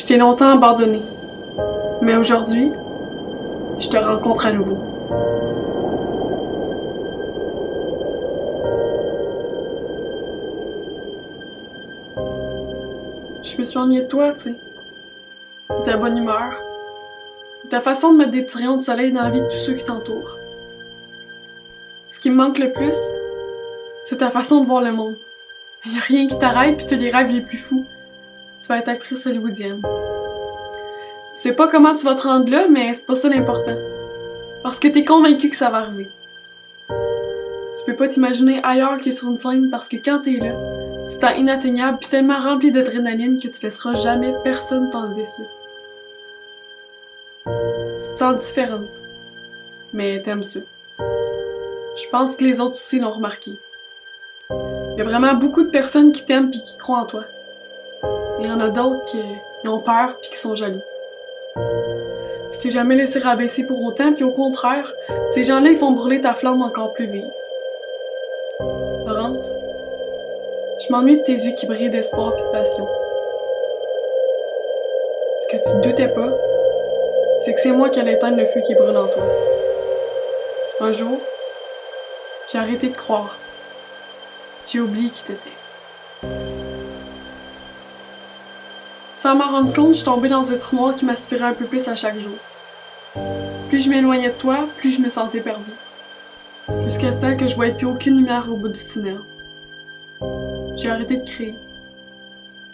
Je t'ai longtemps abandonné, mais aujourd'hui, je te rencontre à nouveau. Je me suis ennuyée de toi, tu sais. De ta bonne humeur. De ta façon de mettre des petits rayons de soleil dans la vie de tous ceux qui t'entourent. Ce qui me manque le plus, c'est ta façon de voir le monde. Il n'y a rien qui t'arrête puis t'as les rêves les plus fous. Tu vas être actrice hollywoodienne. Tu sais pas comment tu vas te rendre là, mais c'est pas ça l'important. Parce que t'es convaincu que ça va arriver. Tu peux pas t'imaginer ailleurs que sur une scène parce que quand t'es là, tu te sens inatteignable pis tellement rempli d'adrénaline que tu laisseras jamais personne t'enlever ça. Tu te sens différente. Mais t'aimes ça. Je pense que les autres aussi l'ont remarqué. Il y a vraiment beaucoup de personnes qui t'aiment pis qui croient en toi. Mais il y en a d'autres qui ont peur pis qui sont jaloux. Tu t'es jamais laissé rabaisser pour autant pis au contraire, ces gens-là ils font brûler ta flamme encore plus vive. Laurence, je m'ennuie de tes yeux qui brillent d'espoir pis de passion. Ce que tu te doutais pas, c'est que c'est moi qui allais éteindre le feu qui brûle en toi. Un jour, j'ai arrêté de croire. J'ai oublié qui t'étais. Sans m'en rendre compte, je suis tombée dans un trou noir qui m'aspirait un peu plus à chaque jour. Plus je m'éloignais de toi, plus je me sentais perdue. Jusqu'à temps que je voyais plus aucune lumière au bout du tunnel. J'ai arrêté de créer.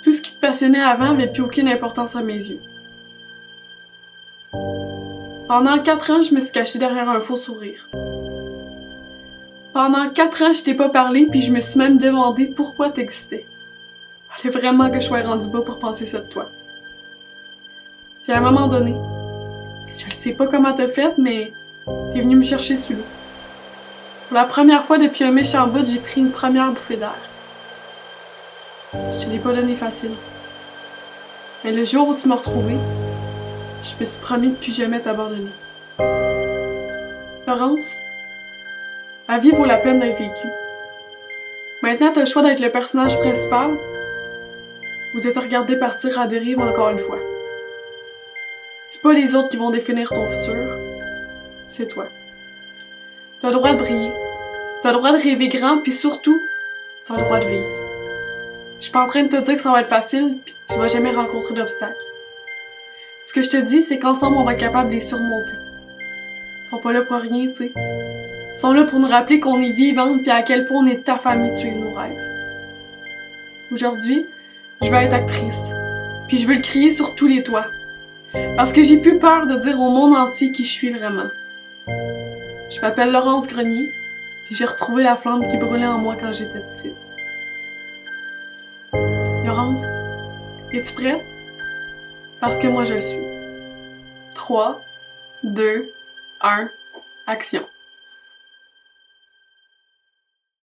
Tout ce qui te passionnait avant n'avait plus aucune importance à mes yeux. Pendant 4 ans, je me suis cachée derrière un faux sourire. Pendant 4 ans, je t'ai pas parlé, puis je me suis même demandé pourquoi t'existais. Fallait vraiment que je sois rendue bas pour penser ça de toi. Puis à un moment donné, je ne sais pas comment t'as fait, mais t'es venu me chercher sous l'eau. Pour la première fois depuis un méchant bout, j'ai pris une première bouffée d'air. Je te l'ai pas donné facile. Mais le jour où tu m'as retrouvée, je me suis promis de plus jamais t'abandonner. Laurence, la vie vaut la peine d'être vécue. Maintenant, t'as le choix d'être le personnage principal ou de te regarder partir à dérive encore une fois. C'est pas les autres qui vont définir ton futur, c'est toi. T'as le droit de briller, t'as le droit de rêver grand, puis surtout, t'as le droit de vivre. Je suis pas en train de te dire que ça va être facile, puis que tu vas jamais rencontrer d'obstacles. Ce que je te dis, c'est qu'ensemble, on va être capable de les surmonter. Ils sont pas là pour rien, tu sais. Ils sont là pour nous rappeler qu'on est vivante, puis à quel point on est ta famille de suivre nos rêves. Aujourd'hui, je vais être actrice, puis je veux le crier sur tous les toits. Parce que j'ai plus peur de dire au monde entier qui je suis vraiment. Je m'appelle Laurence Grenier, puis j'ai retrouvé la flamme qui brûlait en moi quand j'étais petite. Laurence, es-tu prête? Parce que moi je le suis. 3, 2, 1, action.